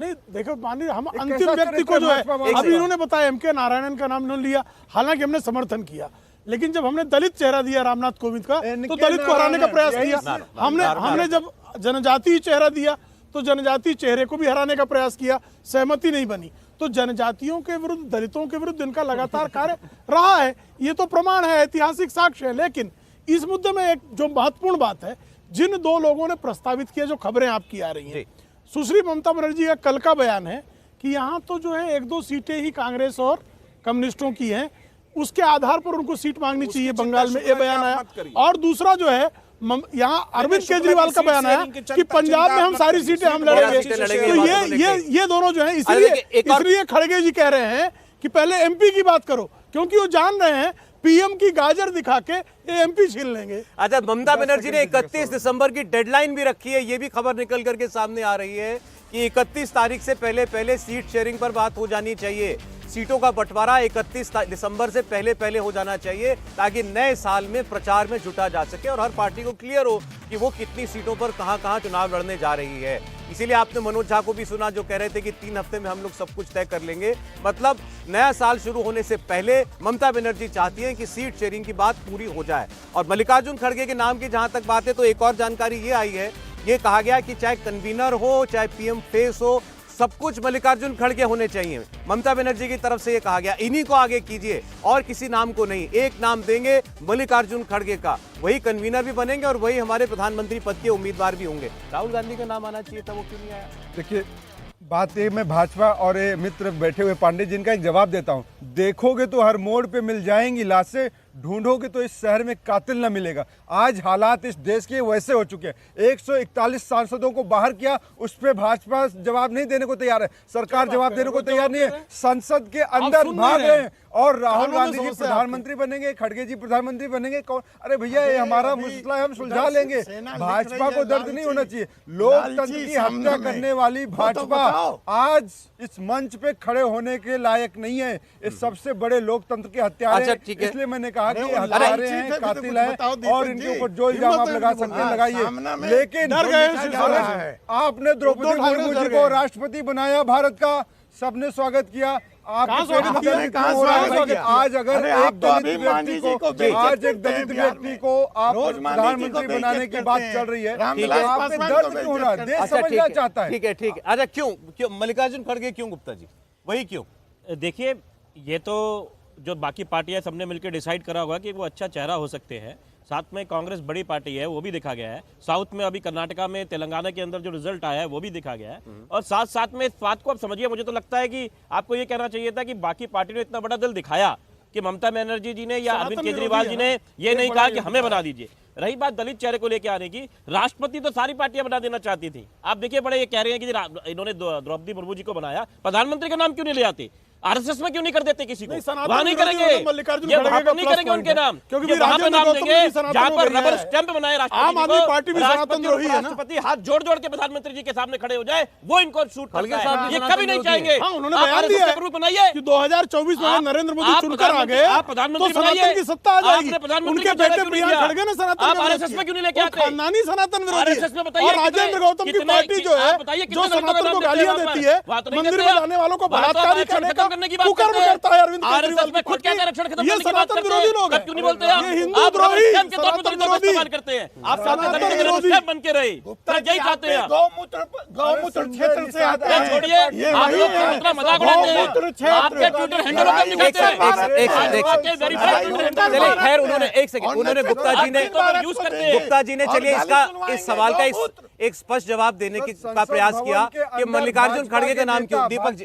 नहीं देखो माननीय, हम अंतिम व्यक्ति को जो है अभी इन्होंने बताया एमके नारायणन का नाम इन्होंने लिया, हालांकि हमने समर्थन किया, लेकिन जब हमने दलित चेहरा दिया रामनाथ कोविंद का तो दलित को हराने का प्रयास किया। हमने जब जनजातीय चेहरा दिया तो जनजातीय चेहरे को भी हराने का प्रयास किया, सहमति नहीं बनी। तो जनजातियों के विरुद्ध, दलितों के विरुद्ध इनका लगातार कार्य रहा है, ये तो प्रमाण है, ऐतिहासिक साक्ष्य है। लेकिन इस मुद्दे में एक जो महत्वपूर्ण बात है, जिन दो लोगों ने प्रस्तावित किया, जो खबरें आपकी आ रही हैं, सुश्री ममता बनर्जी का कल का बयान है कि यहाँ तो जो है 1-2 सीटें ही कांग्रेस और कम्युनिस्टों की हैं, उसके आधार पर उनको सीट मांगनी चाहिए बंगाल में, ये बयान आया। और दूसरा जो है यहाँ अरविंद केजरीवाल का बयान आया कि पंजाब में हम सारी सीटें हम लड़ेंगे। तो ये दोनों जो है, इसलिए खड़गे जी कह रहे हैं कि पहले एमपी की बात करो, क्योंकि वो जान रहे हैं पीएम की गाजर दिखा के एमपी छीन लेंगे। अच्छा, ममता बनर्जी ने 31 दिसंबर की डेडलाइन भी रखी है, ये भी खबर निकल करके सामने आ रही है कि 31 तारीख से पहले सीट शेयरिंग पर बात हो जानी चाहिए। सीटों का बंटवारा 31 दिसंबर से पहले हो जाना चाहिए, ताकि नए साल में प्रचार में जुटा जा सके और हर पार्टी को क्लियर हो कि वो कितनी सीटों पर कहां चुनाव लड़ने जा रही है। इसीलिए आपने मनोज झा को भी सुना, जो कह रहे थे कि 3 हफ्ते में हम लोग सब कुछ तय कर लेंगे। मतलब नया साल शुरू होने से पहले ममता बनर्जी चाहती हैं कि सीट शेयरिंग की बात पूरी हो जाए। और मल्लिकार्जुन खड़गे के नाम की जहां तक बात है, तो एक और जानकारी ये आई है, ये कहा गया कि चाहे कन्वीनर हो, चाहे पीएम फेस हो, सब कुछ मल्लिकार्जुन खड़गे होने चाहिए। ममता बनर्जी की तरफ से ये कहा गया, इन्हीं को आगे कीजिए और किसी नाम को नहीं, एक नाम देंगे मल्लिकार्जुन खड़गे का, वही कन्वीनर भी बनेंगे और वही हमारे प्रधानमंत्री पद के उम्मीदवार भी होंगे। राहुल गांधी का नाम आना चाहिए था, वो क्यों नहीं आया? देखिए, बात ये मैं भाजपा और ये मित्र बैठे हुए पांडे जी का एक जवाब देता हूं। देखोगे तो हर मोड़ पे मिल जाएंगी लाशें, ढूंढोगे तो इस शहर में कातिल न मिलेगा। आज हालात इस देश के वैसे हो चुके हैं। 141 सांसदों को बाहर किया, उस पर भाजपा जवाब नहीं देने को तैयार है, सरकार जवाब देने को तैयार नहीं है, संसद के अंदर भाग रहे हैं। और राहुल गांधी जी प्रधानमंत्री बनेंगे, खड़गे जी प्रधानमंत्री बनेंगे, कौन? अरे भैया, ये हमारा मसला है, हम सुलझा लेंगे। भाजपा को दर्द नहीं होना चाहिए। लोकतंत्र की हत्या करने वाली भाजपा आज इस मंच पे खड़े होने के लायक नहीं है। इस सबसे बड़े लोकतंत्र की हत्या है। इसलिए मैंने कहा कि हत्यारे हैं, कातिल हैं और इनके ऊपर जो इल्जाम आप लगा सकते हैं लगाइए। लेकिन आपने द्रौपदी मुर्मू जी को राष्ट्रपति बनाया भारत का, सबने स्वागत किया। आज अगर एक दलित व्यक्ति को आप प्रधानमंत्री बनाने की बात चल रही है, आप पे दर्द क्यों हो रहा है? देश समझना चाहता है। ठीक है। अच्छा, क्यों मल्लिकार्जुन खड़गे, क्यों गुप्ता जी, वही क्यों? देखिए, ये तो जो बाकी पार्टियां सबने मिलकर डिसाइड करा होगा कि वो अच्छा चेहरा हो सकते हैं। साथ में कांग्रेस बड़ी पार्टी है, वो भी दिखा गया है। साउथ में अभी कर्नाटका में, तेलंगाना के अंदर जो रिजल्ट आया है वो भी दिखा गया है। और साथ साथ में इस बात को आप समझिए, मुझे तो लगता है कि आपको ये कहना चाहिए था कि बाकी पार्टी ने इतना बड़ा दिल दिखाया कि ममता बनर्जी जी ने या अरविंद केजरीवाल जी ने ये नहीं कहा कि हमें बना दीजिए। रही बात दलित चेहरे को लेकर आने की, राष्ट्रपति तो सारी पार्टियां बना देना चाहती थी। आप देखिए, बड़े ये कह रहे हैं कि इन्होंने द्रौपदी मुर्मू जी को बनाया, प्रधानमंत्री का नाम क्यों नहीं ले आते? आरएसएस में क्यों नहीं कर देते किसी को? वहां नहीं करेंगे, ये वहां पर नहीं करेंगे उनके नाम, क्योंकि वहां पे नाम देंगे जहां पर रबर स्टैंप बनाए राष्ट्रपति हाथ जोड़ के प्रधानमंत्री जी के सामने खड़े हो जाए, वो इनको शूट करता है। ये कभी नहीं चाहेंगे। बनाइए कि 2024 में नरेंद्र मोदी चुनकर आ गए, आप प्रधानमंत्री बनाइए की सत्ता आ जाएगी। उनके बेटे प्रियंका खड़गे ने सनातन, आप आरएसएस में क्यों नहीं लेके आते? खानदानी सनातन विरोधी आरएसएस में बताइए, और राजेंद्र गौतम की पार्टी जो है, जो सनातन को गालियां देती है, मंदिर में जाने वालों को बलात्कारी करने का कुकर्म करता है अरविंद केजरीवाल में खुद कहते हैं रक्षण खत्म करने की बात करते हैं। लोग क्यों नहीं बोलते आप? हिंदू द्रोही के तौर पर दलितों का इस्तेमाल करते हैं। आप सनातन विरोधी बन के रहे, यही चाहते हैं। गौमूत्र क्षेत्र से आते हैं। छोड़िए, आप लोग कितना मजाक उड़ाते हैं। आपके ट्विटर हैंडल पर दिखाते हैं। चलिए, खैर, उन्होंने एक सेकंड, उन्होंने गुप्ता जी ने चलिए इसका, इस सवाल का एक स्पष्ट जवाब देने का प्रयास किया कि मल्लिकार्जुन खड़गे का नाम क्यों? दीपक जी,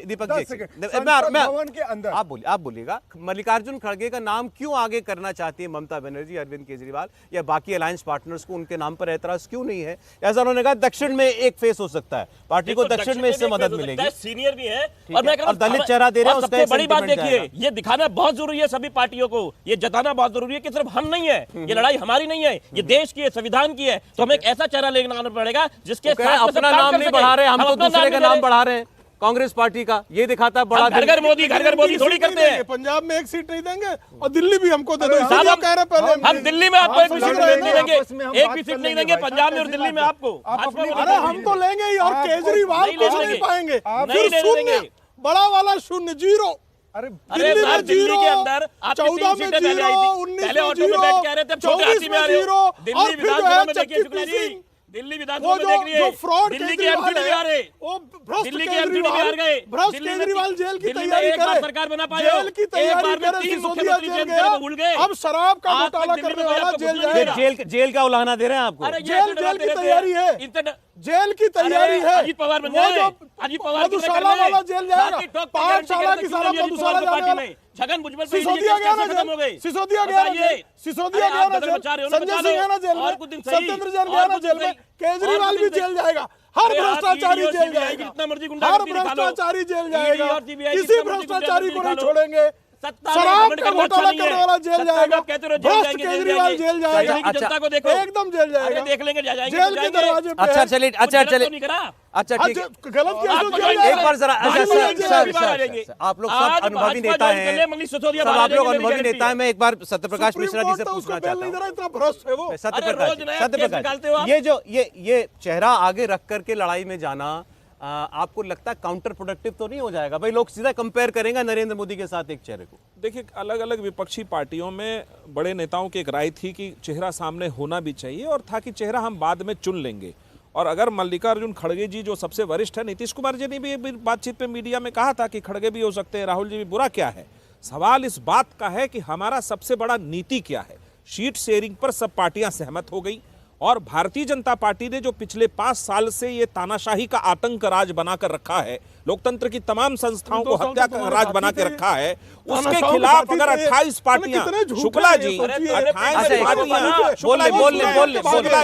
आप बोलिएगा, मल्लिकार्जुन खड़गे का नाम क्यों आगे करना चाहती है ममता बनर्जी, अरविंद केजरीवाल या बाकी अलायंस पार्टनर्स को उनके नाम पर एतराज क्यों नहीं है? ऐसा उन्होंने कहा, दक्षिण में एक फेस हो सकता है, पार्टी को दक्षिण में इससे मदद मिलेगी, सीनियर भी है और दलित चेहरा दे रहे हैं। सबसे बड़ी बात देखिए, ये दिखाना बहुत जरूरी है सभी पार्टियों को, ये जताना बहुत जरूरी है कि सिर्फ हम नहीं है, ये लड़ाई हमारी नहीं है, ये देश की है, संविधान की है। तो हमें एक ऐसा चेहरा लेकर आना पड़ेगा जिसके साथ अपना नाम नहीं बढ़ा रहे, हम तो दूसरे का नाम बढ़ा रहे हैं। कांग्रेस पार्टी का, ये दिखाता है बड़ा घर घर मोदी थोड़ी करते हैं। पंजाब में एक सीट नहीं देंगे और दिल्ली भी हमको दे दो, साहब, इसलिए कह रहे पहले हम दिल्ली में आपको एक भी सीट नहीं देंगे, आपस में हम एक बात भी कर सीट नहीं लेंगे देंगे भाई। पंजाब में और दिल्ली में आपको। अरे हम तो लेंगे ही, और केजरीवाल नहीं कुछ लेने नहीं देंगे। पाएंगे, आप फिर नहीं लेने शून्य, देंगे। बड़ा वाला शून्य, जीरो। अरे अरे यार, दिल्ली के अंदर आपकी 14 तीन में सीटें पहले आई जीरो, थी, 19 पहले में ऑटो में जीरो, बैठ के आ रहे थे, अब छोटे 24 हाथी में आ रहे जीरो, हो। और दिल्ली फिर जो विधानसभा है में देखिए चक्की शुक्ला जी, पीसिंग, दिल्ली वो विधानसभा में जो देख रही जो है, फ्रॉड दिल्ली के केजरीवाल एमपी भी आ रहे, है, वो भ्रष्ट दिल्ली के एमपी भी केजरीवाल, हार गए, भ्रष्ट दिल्ली में केजरीवाल जेल की दिल्ली में तैयारी एक बार करे, सरकार बना पाए जेल की एक बार तैयारी में करे, 3 सिसोदिया मुख्यमंत्री जेल जेल गया, को भूल गए। अब शराब का आज तक घोटाला दिल्ली करने में वाला आपको जेल कुछ नहीं जाएगा। जेल का उलाहना दे रहे हैं आपको। अरे ये जेल तो की डराते तैयारी रहते है, हैं। इतना जेल की तैयारी है। अजीत पवार बन वो जाए, जो अजीत पवार की मधुशाला वाला जेल जाएगा, पाठशाला की सारा मधुशाला जाने वाला। छगन भुजबल पे सिसोदिया गया ना खत्म हो गई। जेल, सिसोदिया गया ना बताइए। जेल, सिसोदिया अरे गया आप ना गदर जेल, मचा रहे हो ना, संजय बचा सिंह लो। गया ना जेल और में, कुछ दिन सही, सत्येंद्र जैन और गया ना कुछ जेल दिन में, सही। केजरीवाल और भी कुछ दिन जेल सही। जाएगा, हर अरे आप भ्रष्टाचारी ED और जेल CBI जाएगा, जितना मर्जी हर गुंडागर्दी दिखा लो। भ्रष्टाचारी जेल ED जाएगा, और CBI किसी जितना मर्जी भ्रष्टाचारी को गुंडागर्दी नहीं दिखा लो। छोड़ेंगे। सत्ता में शराब घमंड का करना अच्छा घोटाला नहीं करने है। वाला जेल सत्ता में जाएगा, आप कहते रहो जेल भ्रष्ट जाएंगे, केजरीवाल जेल जाएगा, दिल्ली की जनता को देखो, एकदम जेल अरे जाएगा, देख लेंगे जाएंगे जेल तो के जाएंगे। दरवाजे पे अच्छा है। चलिए, कुछ अच्छा गलत तो चलिए, नहीं करा। अच्छा ठीक है। गलत किया तो आपको जेल एक जाएगा। एक बार जरा अच्छा, बाकी सर, जेल सर, जाएगा। सर, जाएंगे। सर, आप लोग आज सब अनुभवी भाजपा नेता ज्वाइन कर ले, हैं, मनीष सिसोदिया सब बाहर आप लोग आ जाएंगे, अनुभवी मेरी नेता हैं। मैं एक बार सत्यप्रकाश सुप्रीम मिश्रा जी कोर्ट से तो पूछना उसको बेल चाहता नहीं दे हूँ। रहा, इतना भ्रष्ट है वो। मैं अरे रोज नया केस निकालते हो आप। ये जो ये चेहरा आगे रख करके लड़ाई में जाना, आपको लगता है काउंटर प्रोडक्टिव तो नहीं हो जाएगा? भाई लोग सीधा कंपेयर करेंगे नरेंद्र मोदी के साथ एक चेहरे को। देखिए, अलग अलग विपक्षी पार्टियों में बड़े नेताओं की एक राय थी कि चेहरा सामने होना भी चाहिए, और था कि चेहरा हम बाद में चुन लेंगे। और अगर मल्लिकार्जुन खड़गे जी जो सबसे वरिष्ठ है, नीतीश कुमार जी ने भी बातचीत पे मीडिया में कहा था कि खड़गे भी हो सकते हैं, राहुल जी भी, बुरा क्या है। सवाल इस बात का है कि हमारा सबसे बड़ा नीति क्या है। सीट शेयरिंग पर सब पार्टियां सहमत हो गई, और भारतीय जनता पार्टी ने जो पिछले 5 साल से ये तानाशाही का आतंक राज बनाकर रखा है, लोकतंत्र की तमाम संस्थाओं को हत्या का राज बना के रखा है, उसके खिलाफ अगर 28 पार्टियां, शुक्ला जी, 28 पार्टियां, शुक्ला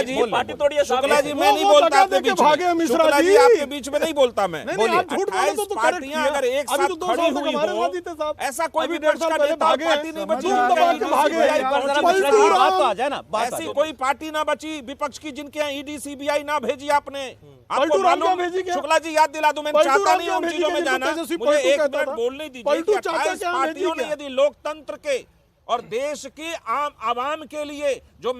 जी, पार्टी तोड़िए साहब। शुक्ला जी, मैं नहीं बोलता आपके बीच भागे में, मिश्रा शुक्ला जी। जी आपके बीच में नहीं बोलता मैं। नहीं, नहीं, आप झूठ बोले तो 28 correct पार्टियां किया। अगर एक अभी साथ तो 2 खड़ी साल तक हुई हमारे हो, साथ ही थे साहब। ऐसा कोई अभी भी 1.5 विपक्ष का साल पहले नेता भागे, पार्टी नहीं बची, तुम दबा के भागे। बात तो आ जाए ना, बात ऐसी कोई पार्टी ना बची विपक्ष की जिनके यहाँ ईडी सीबीआई ना भेजी आपने। आपको पलटू राम क्या मालूम, भेजी क्या? शुक्ला जी याद दिला दूं, मैं पलटू चाहता राम नहीं क्या उन भेजी चीजों क्या? में जाना, तेजस्वी मुझे पलटू एक कहता मिनट था। बोलने दीजिए पलटू कि चाचा 28 क्या पार्टियों भेजी ने क्या? यदि लोकतंत्र के और देश की आम आवाम के लिए जो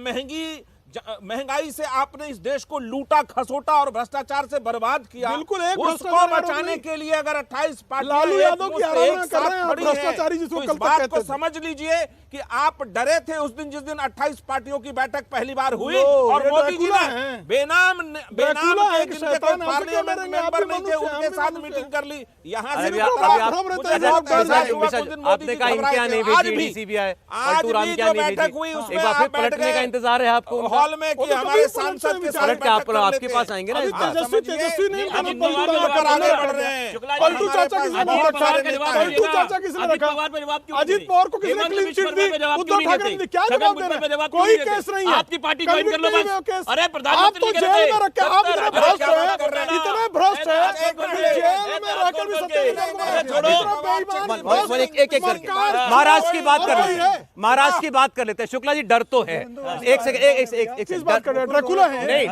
महंगाई से आपने इस देश को लूटा खसोटा और भ्रष्टाचार से बर्बाद किया, बिल्कुल, एक उसको भ्रष्टाचार बचाने आरोप के लिए अगर 28 पार्टियां लालू एक यादव की मुश्त आराधना एक कर रहे साथ हैं, खड़ी भ्रष्टाचारी हैं, जिसको तो कल इस तक बात कहते को थे। समझ लीजिए कि आप डरे थे उस दिन जिस दिन 28 पार्टियों की बैठक पहली बार हुई, लो, और ये मोदी जी ड्रैकुला ने हैं। बेनाम ड्रैकुला के है, जिनके शैतान कोई है, पार्लियामेंट हमसे क्या मेंबर करेंगे? नहीं थे, आप भी उनके मनुष्य साथ हैं, मीटिंग कर ली। यहाँ अरे से अभी मुझे आप मुझे रहते हैं, ऐसा आप डर महसूस जाएंगे। हुआ कुछ दिन मोदी आपने जी कहा घबराए इनके यहाँ थे। नहीं आज भेजी भी, ईडी सीबीआई, आज पलटू राम भी क्या जो नहीं बैठक भेजी? हुई एक उसमें बार फिर आप बैठ पलटने का गए इंतजार है आपको उनका? हॉल में वो कि तो हमारे कभी सांसद के पलटते साथ पलट के बैठक कर आपके लेते पास हैं। आएंगे ना अभी इस बार। तेजस्वी नहीं अभी बना, नवाब पलटू होकर राम आगे का बढ़ नाम रहे हैं। शुक्ला जी, पलटू चाचा किसने अजीत नाम पवार रखा का है? जवाब पलटू दीजिए चाचा किसने अजीत रखा? पवार पर जवाब क्यों अजीत नहीं? पवार को किसने हेमंत क्लीन बिश्वा चिट दी? पर जवाब उद्धव क्यों नहीं ठाकरे देते? ने क्या छगन जवाब भुजबल देना? पर जवाब क्यों कोई नहीं देते? केस नहीं है। आपकी पार्टी ज्वाइन कर लो कभी भी बस। वो केस- अरे आप प्रधानमंत्री तो नहीं जेल करते। में रखे, आप इतने भ्रष्ट हैं, इतने भ्रष्ट हैं, एक मिनट, जेल में रहकर भी सत्याग्रह को अरे छोड़ो, वन एक एक करके महाराष्ट्र की बात कर लेते हैं, महाराष्ट्र की बात कर लेते हैं। शुक्ला जी, डर तो है, एक सेकंड, एक किस बात कर रहे हैं? ड्रैकुला है? नहीं,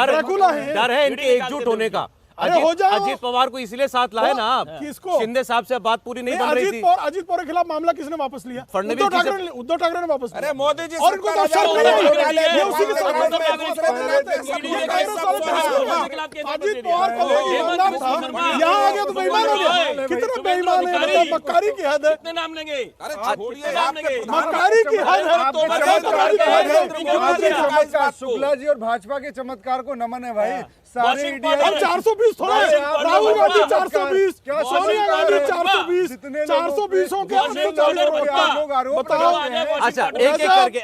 ड्रैकुला है? डर है इनके एकजुट होने का। अरे हो जाओ। अजीत पवार को इसलिए साथ लाए ना आप, किसको? शिंदे साहब से बात पूरी नहीं बन रही थी। अजीत पवार के खिलाफ मामला किसने वापस लिया? फडणवीस उद्धव जी से- ठाकरे ने वापस लिया। अरे मोदी जी और इनको तो सरकार अवसर वाले नहीं लोग है। डाले, ये उसी के साथ कांग्रेस रहते हैं। में दूसरे दिन रहते हैं, सब ये लोग कांग्रेस सब वाले लोग फंसे हुए हैं। हैं। अजीत पवार को लेके मामला था, यहाँ आ गया तो बेईमान हो गया। कितना बेईमान है, मतलब मक्कारी की हद है, कितने नाम लेंगे? अरे छोड़िए, आपके मक्कारी की हद है, आप तो मक्कारी की हद है। चमत्कार, शुक्ला जी और भाजपा के चमत्कार को नमन है भाई। सारे वॉशिंग इंडिया अब 420 थोड़ा है, राहुल गांधी 420, क्या सोनिया गांधी 420, जितने लोगों 420 हो गया, वॉशिंग 440 हो पाउडर गया। आप लोग आरोप बताओ। लगाते हैं। अच्छा,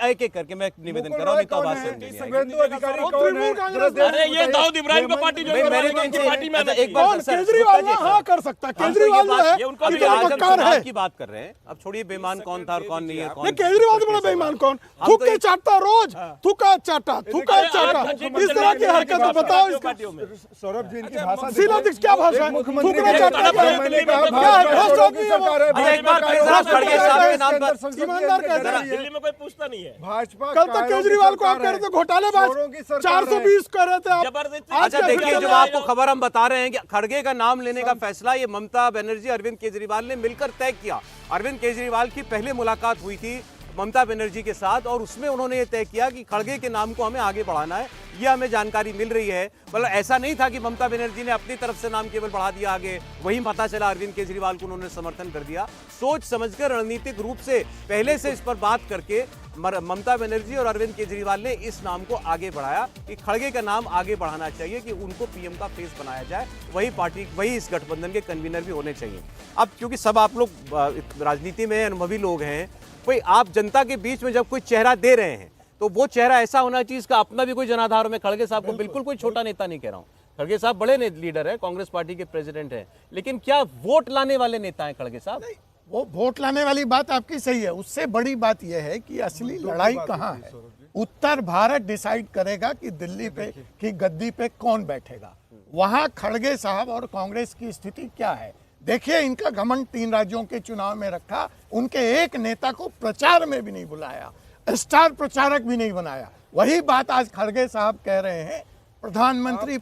एक एक करके मैं निवेदन कर रहा हूँ, नहीं तो आवाज सुन नहीं आएगी। शुभेंदु अधिकारी वो कौन तृणमूल है? कांग्रेस जरा अरे ये दाऊद इब्राहिम को पार्टी भाई, ज्वाइन मैंने करवा तो देंगे, इनसे- पार्टी में अच्छा, आना एक बार कौन? सर, केजरीवाल गुप्ता जी, ना हाँ कर सकता है, हमसे केजरीवाल जो है ये उनको अभी इतना आज हम मक्कार चुनाव है। की बात कर रहे हैं, अब छोड़िए बेईमान कौन था और कौन नहीं है, कौन ये केजरीवाल से बड़ा बेईमान कौन? हम थूक तो के ये- चाटता रोज, थूका चाटा, थूका चाटा, इस तरह की हरकत बताओ इसका। सौरभ जी इनकी भाषा शीला दीक्षित क्या भाषा है? मुख्यमंत्री थूकना ने चाटना कहा, क्या मैंने कहा, क्या है? भ्रष्ट भाजपा आदमी है वो। सरकार है, अच्छा, एक बार भाजपा फिर साहब सरकार खड़गे है, साहब के इसके नाम अंदर पर संसद ईमानदार के कहते अंदर हैं। रही है। दिल्ली में कोई पूछता नहीं है। भाजपा कल तक केजरीवाल को आप कह रहे थे घोटालेबाज, चोरों की सरकार 420 कह रहे थे आप। जबरदस्ती। आज अच्छा क्या देखिए, चल जब रहा है? आपको खबर हम बता रहे हैं कि खड़गे का नाम लेने का फैसला ये ममता बनर्जी अरविंद केजरीवाल ने मिलकर तय किया। अरविंद केजरीवाल की पहले मुलाकात हुई थी ममता बनर्जी के साथ और उसमें उन्होंने ये तय किया कि खड़गे के नाम को हमें आगे बढ़ाना है। ये हमें जानकारी मिल रही है, मतलब ऐसा नहीं था कि ममता बनर्जी ने अपनी तरफ से नाम केवल बढ़ा दिया आगे, वहीं पता चला अरविंद केजरीवाल को उन्होंने समर्थन कर दिया। सोच समझकर रणनीतिक रूप से पहले से इस पर बात करके ममता बनर्जी और अरविंद केजरीवाल ने इस नाम को आगे बढ़ाया कि खड़गे का नाम आगे बढ़ाना चाहिए कि उनको पीएम का फेस बनाया जाए, वही पार्टी वही इस गठबंधन के कन्वीनर भी होने चाहिए। अब क्योंकि सब आप लोग राजनीति में अनुभवी लोग हैं, कोई आप जनता के बीच में जब कोई चेहरा दे रहे हैं तो वो चेहरा ऐसा होना चाहिए इसका अपना भी कोई जनाधार हो। मैं खड़गे साहब को बिल्कुल कोई छोटा नेता नहीं कह रहा हूँ, खड़गे साहब बड़े लीडर है, कांग्रेस पार्टी के प्रेसिडेंट हैं, लेकिन क्या वोट लाने वाले नेता हैं खड़गे साहब? वो वोट लाने वाली बात आपकी सही है, उससे बड़ी बात यह है कि असली लड़ाई कहाँ है। उत्तर भारत डिसाइड करेगा कि दिल्ली पे की गद्दी पे कौन बैठेगा, वहां खड़गे साहब और कांग्रेस की स्थिति क्या है। देखिए, इनका घमंड 3 राज्यों के चुनाव में रखा, उनके एक नेता को प्रचार में भी नहीं बुलाया, स्टार प्रचारक भी नहीं बनाया। वही बात आज खड़गे साहब कह रहे हैं, प्रधानमंत्री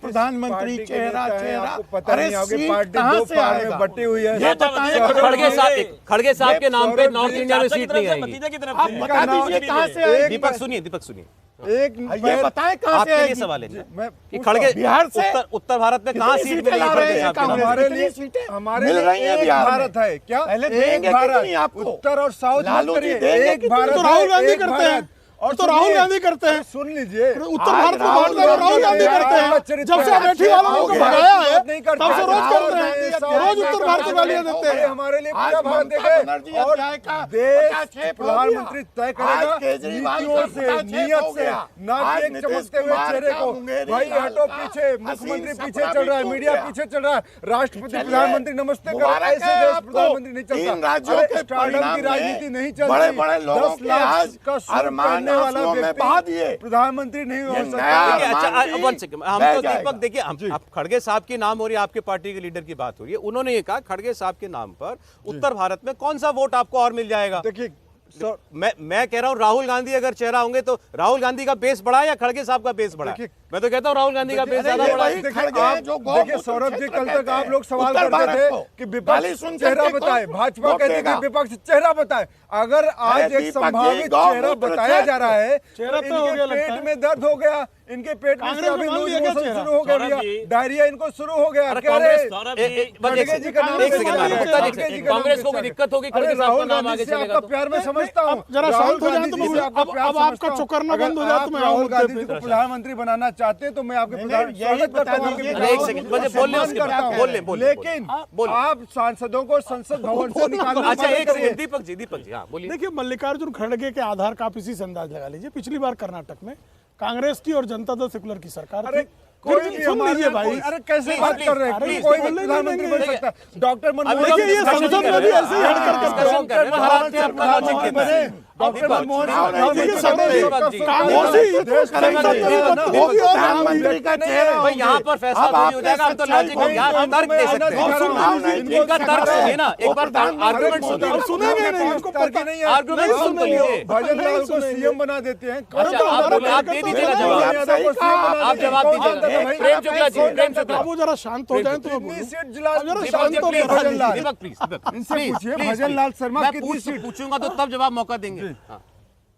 चेहरा चेहरा। अरे सीट कहाँ से आएगा? बटी हुई है। ये बताएं। खड़गे साहब के नाम पे नॉर्थ इंडिया में सीट नहीं आएगी। भतीजे की तरफ आप से। बता दीजिए कहाँ से आएगी? दीपक सुनिए एक ये बताएं कहाँ से आपके लिए आएगी? सवाल है मैं कि खड़गे बिहार से उत्तर भारत में कहाँ कितनी सीट सीटें मिली ला है रहे खड़गे हैं साहब के नाम पे? कांग्रेस? हमारे कितनी लिए सीटें हमारे मिल लिए रही हैं एक बिहार में? भारत है क्या? पहले एक देंगे कि भारत, नहीं आपको? उत्तर और साउथ लालू मत जी करिए। देंगे एक कि भारत तो है, राहुल गांधी एक करते हैं, भारत। और तो राहुल गांधी करते हैं। सुन लीजिए, उत्तर भारत को बांटने में राहुल गांधी करते हैं। जब से अमेठी वालों को आज भगाया है नहीं करते। तब से रोज राहुल करते गांधी हैं, साउथ रोज उत्तर भारत को गालियां देते अरे हैं। हमारे लिए आज पूरा भारत ममता देखे बनर्जी और अध्याय का देश 56 हो प्रधानमंत्री गया। तय करेगा आज केजरीवाल नीतियों का से, 56 नियत हो से, गया। ना आज कि एक नीतीश चमकते हुए कुमार चेहरे का को। मुंगेरी भाई लाल हटो का पीछे, मुख्यमंत्री हसीन पीछे सपना चल रहा है, भी मीडिया टूट गया। पीछे चल रहा है, राष्ट्रपति चलिए, प्रधानमंत्री नमस्ते कर मुबारक ऐसे है देश आपको। प्रधानमंत्री नहीं चलता। 3 राज्यों अरे के स्टार्टअप परिणाम की में राजनीति नहीं चलती। बड़े-बड़े लोगों 10 के लाख आज का शुरू अरमान करने वाला आंसुओं में व्यक्ति बहा दिए। प्रधानमंत्री नहीं हो ये सकता। नया देखिए, अच्छा अरमान भी वन सेकंड, हम बह तो जाएगा। दीपक देखिए, आप खड़गे साहब के नाम और ये आपके पार्टी के लीडर की बात हो रही है, उन्होंने ये कहा खड़गे साहब के नाम पर उत्तर भारत में कौन सा वोट आपको और मिल जाएगा? देखिए मैं कह रहा हूं राहुल गांधी अगर चेहरा होंगे तो राहुल गांधी का बेस बढ़ा या खड़गे साहब का बेस बढ़ा? देखिए, मैं तो कहता हूं राहुल गांधी का बेस अरे ज्यादा ये बढ़ा वही है। खड़गे आप हैं जो गौ देखिए मूत्र सौरभ जी, क्षेत्र कल तक कहते आप हैं। लोग सवाल उत्तर करते भारत थे को कि गाली विपक्ष सुन चेहरा करके बताए, कौन भाजपा वोट कहती थी देगा? विपक्ष चेहरा बताए। अगर आज अरे एक दीपक जी, संभावित गौ चेहरा मूत्र बताया जा रहा है, चेहरा तो तो हो गया इनके लगता पेट है। में दर्द हो गया, इनके पेट में से कांग्रेस अभी में मान लूज लिया क्या मोशन चेहरा? शुरू हो गया सौरभ भैया, जी, डायरिया इनको शुरू हो गया। अरे क्या रे? कांग्रेस सौरभ जी खड़गे जी का नाम एक से सेकंड, मानिए। मुक्ता जी, खड़गे जी का नाम कांग्रेस से को कोई चले। दिक्कत होगी, अरे खड़गे साहब का राहुल नाम गांधी आगे से चलेगा आपका तो। प्यार मैं समझता हूँ। अब जरा राहुल शांत हो जाएं गांधी तो जी से मैं- आपका अब प्यार आपका समझता हूं। चौकन्ना अगर बंद हो जाए तो आप मैं राहुल आऊं गांधी मुद्दे जी पे। को प्रधानमंत्री बनाना चाहते हैं तो मैं आपके नहीं, प्रधान यही स्वागत करता बता हूं आपके दीजिए प्रधान- एक सेकंड, मुझे बोलने उसके करता बाद हूं। बोलने लेकिन आप सांसदों को संसद भवन से निकालना अच्छा मत एक करिए। सेकंड, दीपक जी हाँ बोलिए। देखिए, मल्लिकार्जुन खड़गे के आधार का आप इसी से अंदाज लगा लीजिए। पिछली बार कर्नाटक में कांग्रेस की और जनता दल सेकुलर की सरकार अरे थी। कोई फिर भी सुन हमारे लीजिए भाई, अरे कैसे प्लीज, बात प्लीज, कर रहे हैं? प्लीज, कोई भी बोलने प्रधानमंत्री देंगे। बन सकता है। डॉक्टर मनमोहन देखिए, ये discussion संसद कर में भी रहे हैं। ऐसे ही हड़कर करते हैं। discussion कर रहे हैं, महाराज ने अपना लॉजिक देता है। डॉक्टर मनमोहन देखिए, प्रधानमंत्री सौरभ बने। जी, दीपक जी, खामोशी देश का संसद नहीं में है। विपत्ति होगी और प्रधानमंत्री का चेहरा भाई यहाँ पर फैसला थोड़ी हो जाएगा, अब तो लॉजिक है, यहाँ तर्क दे सकते हैं। इनका तर्क सुनिए ना, एक बार आर्गुमेंट सुनिए। और सुनेंगे नहीं, उनको पता नहीं है। आर्गुमेंट सुन तो लीजिए। भजन लाल को सुनेंगे। सीएम बना देते हैं। अच्छा, आप बोलिए, आप दे दीजिएगा जवाब। आप जवाब दीजिएगा। प्रेम शुक्ला जी, प्रेम शुक्ला। अब वो जरा शांत हो जाए तो मैं कितनी बोलूं। सीट जिला अब जरा दीपक शांत जी, हो प्लीज, जाए। भजन लाल। दीपक प्लीज, इनसे प्लीज, पूछिए, please, bhajan please. Lal Sharma मैं कितनी सीट? पूछूंगा तो तब जवाब मौका देंगे। हाँ,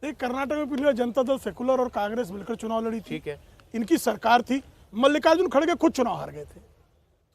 एक कर्नाटक में पिछली बार जनता दल सेकुलर और कांग्रेस मिलकर चुनाव लड़ी थी। ठीक है। इनकी सरकार थी, मल्लिकार्जुन खड़गे खुद चुनाव हार गए थे।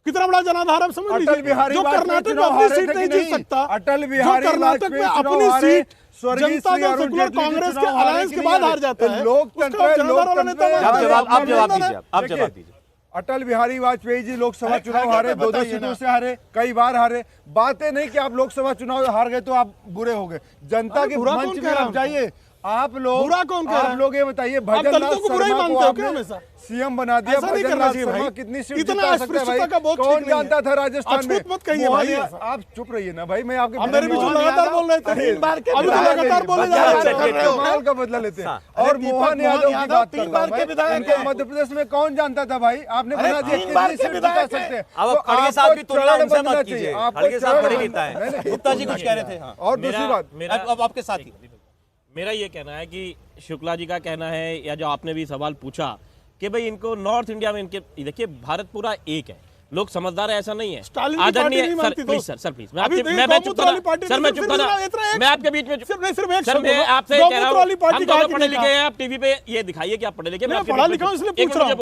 कितना बड़ा जनाधार आप समझ अटल लीजिए। बिहारी जो वाजपेयी कर्नाटक में चुनाव अपनी हारे सीट थे नहीं कि जीत नहीं? सकता, अटल जो बिहारी कर्नाटक में वाजपेयी अपनी चुनाव हारे, सीट स्वर्गीय जनता श्री दल अरुण सेकुलर जेटली जी कांग्रेस के चुनाव हारे अलायंस कि के नहीं बाद हारे? हार जाता है। लोकतंत्र उसका है, जनाधार वाला नेता लोकतंत्र माना है। जाता है। आप जवाब अभिनंदन दीजिए, है। आप देखिए, जवाब दीजिए। अटल बिहारी वाजपेयी जी लोकसभा अरे चुनाव खड़गे हारे, पे 2-2 बताइए सीटों ना। से हारे, कई बार हारे। बातें नहीं कि आप लोकसभा चुनाव हार गए तो आप बुरे हो गए। जनता अरे के बुरा मंच कौन में कह रहा आप जाइए, आप लोग बुरा कौन कह रहा है? आप लोग ये बताइए आप भजनलाल दलितों को बुरा ही शर्मा को मानते हो क्या आपने हमेशा? सीएम बना दिया। ऐसा नहीं करना भजनलाल चाहिए शर्मा भाई। कितनी सीट इतना जिता सकता है अस्पृश्यता भाई? का बहुत कौन ठीक नहीं है। जानता था राजस्थान में? अछूत मत कहिए मोहन भाई या- ऐसा। आप चुप रहिए ना भाई, मैं आपके अब मेरे बीच में मोहन लगातार यादव- बोल रहे थे। अरे, तीन बार के अभी तो विधायक लगातार हैं। बोले बच्चा जा बच्चा रहे कर रहे हो। हैं, कमाल का बदला लेते हैं। अरे और दीपक मोहन यादव की यादव बात तीन कर बार रहा के हूं मैं। विधायक इनको हैं। मध्य प्रदेश में कौन जानता था भाई? आपने अरे बना दिया तीन बार कितनी के सीट जिता विधायक सकते हैं। अब तो खड़गे साहब आपको की तुलना चरण उनसे बनना मत चाहिए। कीजिए। आपको खड़गे साहब चरण बड़े बनना- नेता नहीं, है। नहीं, गुप्ता जी कुछ कह रहे थे। हाँ। और दूसरी बात, अब आपके साथ ही मेरा ये कहना है कि शुक्ला जी का कहना है, या जो आपने भी सवाल पूछा कि भाई इनको नॉर्थ इंडिया में इनके, देखिए भारत पूरा एक है, लोग समझदार है ऐसा नहीं है। स्टालिन की पार्टी नहीं सर मानती प्लीज दोस्त। सर प्लीज अभी देखिए, मैं गौमूत्र चुप कर वाली पार्टी सर, मैं नहीं, चुप सिर्फ कर इतना एक- मैं आपके बीच में सिर्फ नहीं, सिर्फ एक सर शब्द मैं होगा। आपसे कह रहा गौमूत्र वाली हूँ पार्टी हम कहा दोनों कि पढ़े नहीं लिखे कहा। हैं, आप टीवी पे ये दिखाइए कि आप पढ़े लिखे। मैं आपके पढ़ा बीच में लिखा हूं, इसलिए एक पूछ रहा हूं।